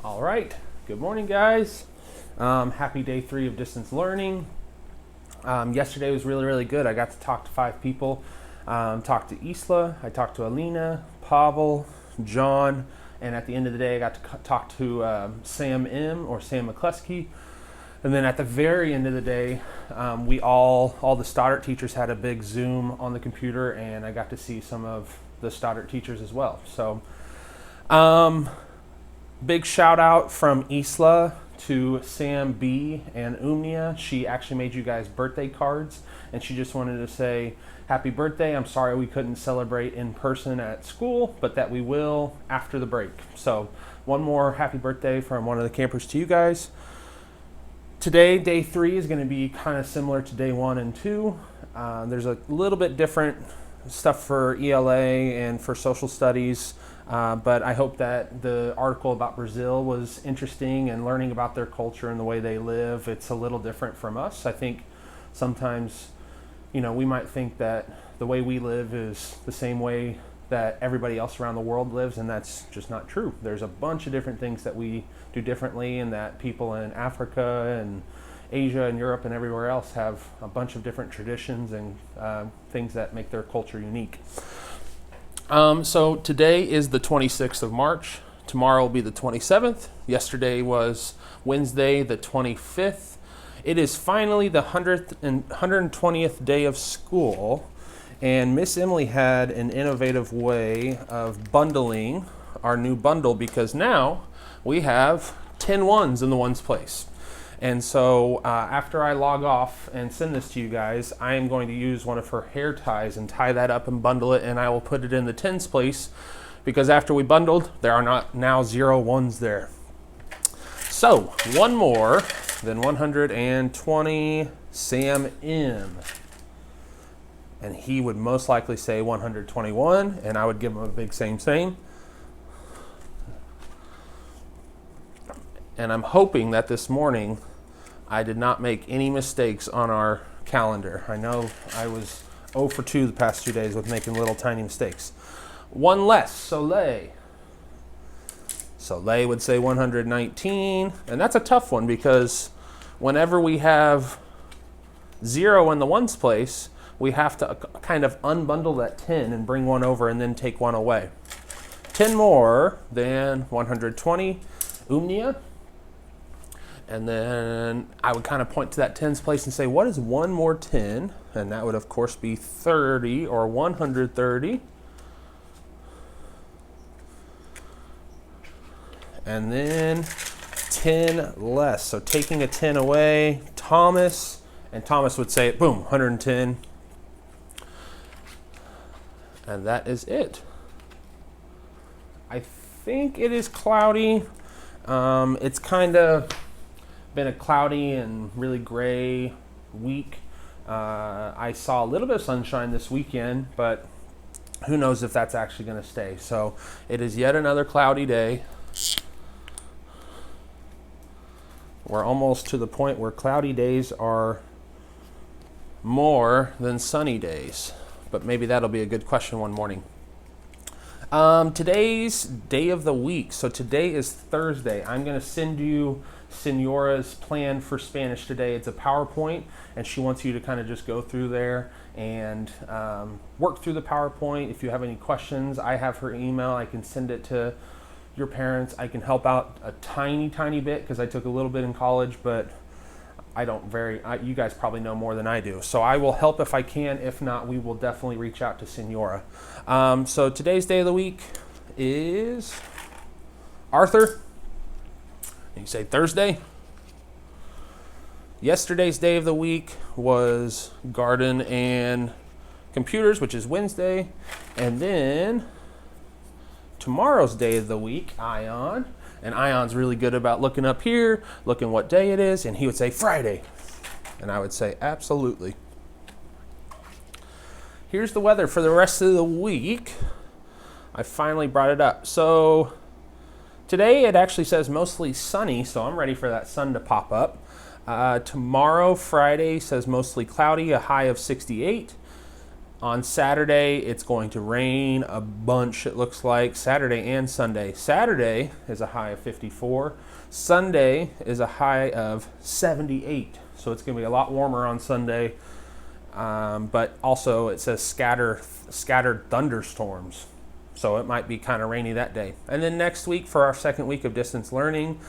All right. Good morning, guys. Happy day 3 of distance learning. Yesterday was really good. I got to talk to 5 people. Talked to Isla, I talked to Alina, Pavel, John, and at the end of the day, I got to talk to Sam M. or Sam McCluskey. And then at the very end of the day, we all the Stoddard teachers had a big Zoom on the computer, and I got to see some of the Stoddard teachers as well. So, big shout out from Isla to Sam B and Umnia. She actually made you guys birthday cards, and she just wanted to say happy birthday. I'm sorry we couldn't celebrate in person at school, but that we will after the break. So one more happy birthday from one of the campers to you guys. Today, day 3 is going to be kind of similar to day 1 and 2. There's a little bit different stuff for ELA and for social studies. But I hope that the article about Brazil was interesting and learning about their culture and the way they live. It's a little different from us. I think sometimes, we might think that the way we live is the same way that everybody else around the world lives, and that's just not true. There's a bunch of different things that we do differently, and that people in Africa and Asia and Europe and everywhere else have a bunch of different traditions and things that make their culture unique. So today is the 26th of March. Tomorrow will be the 27th. Yesterday was Wednesday, the 25th. It is finally the 120th day of school. And Miss Emily had an innovative way of bundling our new bundle, because now we have 10 ones in the ones place. And so after I log off and send this to you guys, I am going to use one of her hair ties and tie that up and bundle it, and I will put it in the tens place, because after we bundled, there are not now 0 ones there. So one more than 120, Sam M. And he would most likely say 121, and I would give him a big same. And I'm hoping that this morning I did not make any mistakes on our calendar. I know I was 0 for 2 the past 2 days with making little tiny mistakes. One less, Soleil. Soleil would say 119, and that's a tough one, because whenever we have 0 in the ones place, we have to kind of unbundle that 10 and bring 1 over and then take 1 away. 10 more than 120, Umnia. And then I would kind of point to that tens place and say, what is 1 more 10? And that would, of course, be 30 or 130. And then 10 less. So taking a 10 away, Thomas. And Thomas would say, boom, 110. And that is it. I think it is cloudy. It's kind of been a cloudy and really gray week. I saw a little bit of sunshine this weekend, but who knows if that's actually going to stay. So it is yet another cloudy day. We're almost to the point where cloudy days are more than sunny days, but maybe that'll be a good question one morning. Today's day of the week. So today is Thursday. I'm going to send you Senora's plan for Spanish today. It's a PowerPoint, and she wants you to kind of just go through there and work through the PowerPoint. If you have any questions, I have her email. I can send it to your parents. I can help out a tiny bit, because I took a little bit in college, but you guys probably know more than I do. So I will help if I can. If not, we will definitely reach out to Senora. So today's day of the week is Arthur. You say Thursday. Yesterday's day of the week was garden and computers, which is Wednesday. And then tomorrow's day of the week, Ion. And Ion's really good about looking up here, looking what day it is, and he would say Friday. And I would say absolutely. Here's the weather for the rest of the week. I finally brought it up. So today it actually says mostly sunny, so I'm ready for that sun to pop up. Tomorrow, Friday, says mostly cloudy, a high of 68. On Saturday, it's going to rain a bunch, it looks like, Saturday and Sunday. Saturday is a high of 54. Sunday is a high of 78. So it's going to be a lot warmer on Sunday. But also it says scattered thunderstorms. So it might be kind of rainy that day. And then next week, for our second week of distance learning,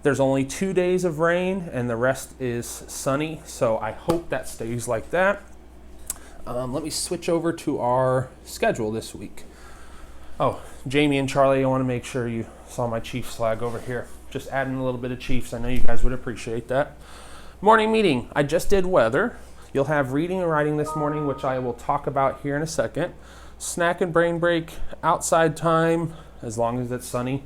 there's only 2 days of rain and the rest is sunny. So I hope that stays like that. Let me switch over to our schedule this week. Oh, Jamie and Charlie, I want to make sure you saw my Chiefs flag over here. Just adding a little bit of Chiefs. I know you guys would appreciate that. Morning meeting. I just did weather. You'll have reading and writing this morning, which I will talk about here in a second. Snack and brain break, outside time, as long as it's sunny.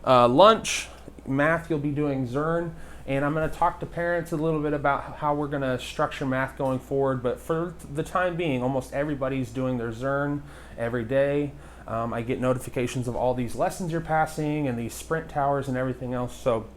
Lunch, math, you'll be doing Zern. And I'm going to talk to parents a little bit about how we're going to structure math going forward. But for the time being, almost everybody's doing their Zern every day. I get notifications of all these lessons you're passing and these sprint towers and everything else. So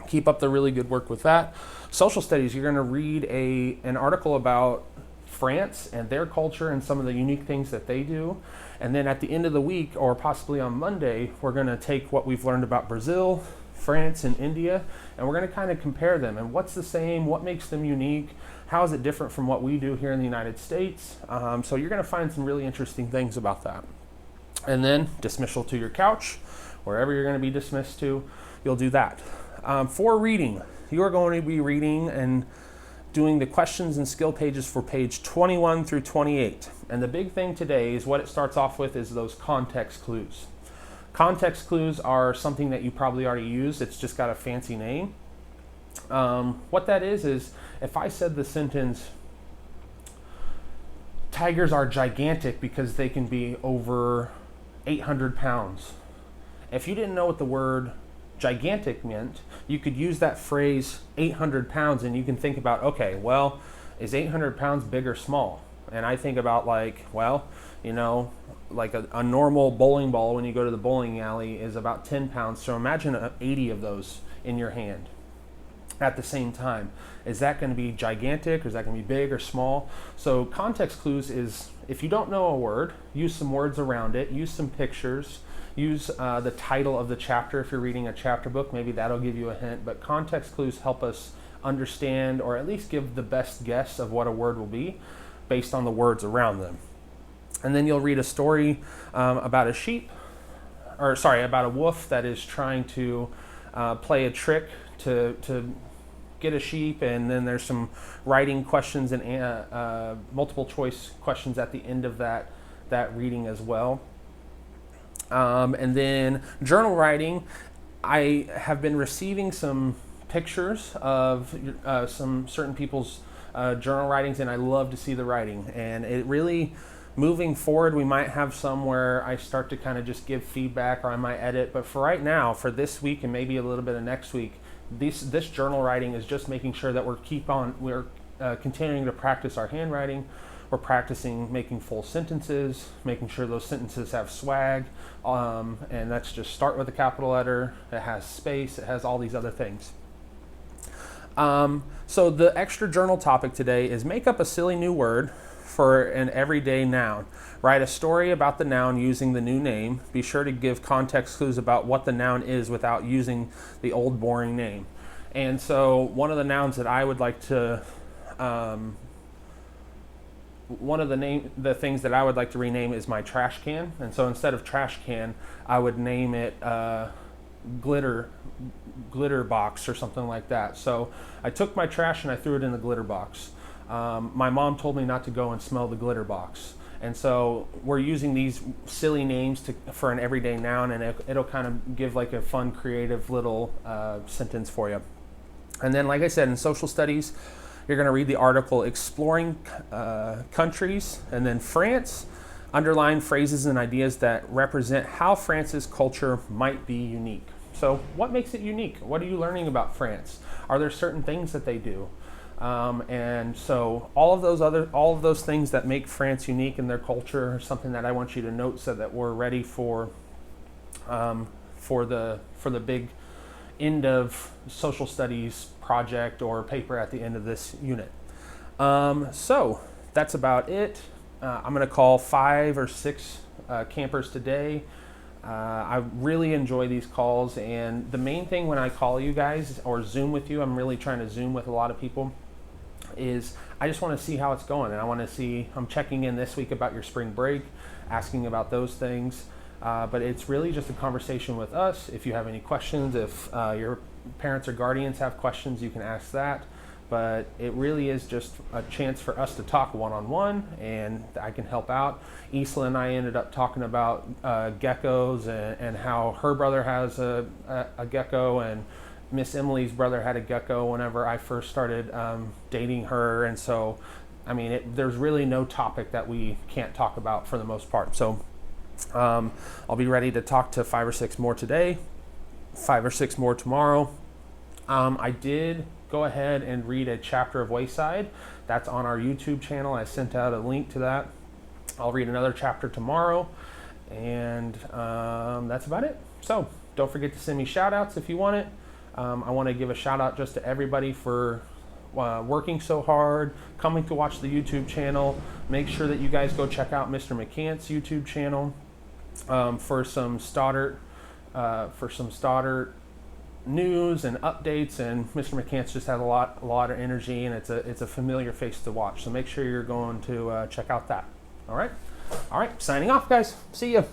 keep up the really good work with that. Social studies, you're going to read an article about France and their culture and some of the unique things that they do. And then at the end of the week, or possibly on Monday, we're going to take what we've learned about Brazil, France, and India, and we're going to kind of compare them and what's the same, what makes them unique, how is it different from what we do here in the United States. So you're going to find some really interesting things about that. And then dismissal to your couch, wherever you're going to be dismissed to, you'll do that. For reading, you are going to be reading and doing the questions and skill pages for page 21 through 28. And the big thing today is what it starts off with is those context clues. Context clues are something that you probably already use. It's just got a fancy name. What that is if I said the sentence, tigers are gigantic because they can be over 800 pounds. If you didn't know what the word gigantic meant, you could use that phrase 800 pounds and you can think about, okay, well, is 800 pounds big or small? And I think about like a normal bowling ball when you go to the bowling alley is about 10 pounds. So imagine 80 of those in your hand at the same time. Is that going to be gigantic or is that going to be big or small? So context clues is, if you don't know a word, use some words around it, use some pictures, use the title of the chapter if you're reading a chapter book. Maybe that'll give you a hint. But context clues help us understand or at least give the best guess of what a word will be based on the words around them. And then you'll read a story about about a wolf that is trying to play a trick to get a sheep, and then there's some writing questions and multiple choice questions at the end of that reading as well. And then journal writing, I have been receiving some pictures of some certain people's journal writings, and I love to see the writing. And it really, moving forward, we might have some where I start to kind of just give feedback or I might edit. But for right now, for this week and maybe a little bit of next week, this journal writing is just making sure that we're continuing to practice our handwriting. We're practicing making full sentences, making sure those sentences have swag, and that's just start with a capital letter, it has space, it has all these other things. So the extra journal topic today is make up a silly new word for an everyday noun. Write a story about the noun using the new name. Be sure to give context clues about what the noun is without using the old boring name. And so one of the nouns that I would like to the things that I would like to rename is my trash can. And so instead of trash can, I would name it glitter box or something like that. So I took my trash and I threw it in the glitter box. My mom told me not to go and smell the glitter box. And so we're using these silly names for an everyday noun, and it'll kind of give like a fun, creative little sentence for you. And then, like I said, in social studies, you're going to read the article Exploring Countries, and then France, underline phrases and ideas that represent how France's culture might be unique. So what makes it unique? What are you learning about France? Are there certain things that they do? And so all of those things that make France unique in their culture are something that I want you to note so that we're ready for the big end of social studies project or paper at the end of this unit. So that's about it. I'm going to call 5 or 6 campers today. I really enjoy these calls, and the main thing when I call you guys or Zoom with you, I'm really trying to Zoom with a lot of people, is I just want to see how it's going, and I want to see, I'm checking in this week about your spring break, asking about those things, but it's really just a conversation with us. If you have any questions, if your parents or guardians have questions, you can ask that. But it really is just a chance for us to talk one-on-one, and I can help out. Isla and I ended up talking about geckos and how her brother has a gecko, and Miss Emily's brother had a gecko whenever I first started dating her. And so, I mean, there's really no topic that we can't talk about for the most part. So I'll be ready to talk to 5 or 6 more today, 5 or 6 more tomorrow. I did go ahead and read a chapter of Wayside. That's on our YouTube channel. I sent out a link to that. I'll read another chapter tomorrow, and that's about it. So don't forget to send me shout outs if you want it. I want to give a shout out just to everybody for working so hard, coming to watch the YouTube channel. Make sure that you guys go check out Mr. McCant's YouTube channel for some Stoddart news and updates. And Mr. McCants just has a lot of energy, and it's a familiar face to watch. So make sure you're going to check out that. All right, signing off, guys. See ya.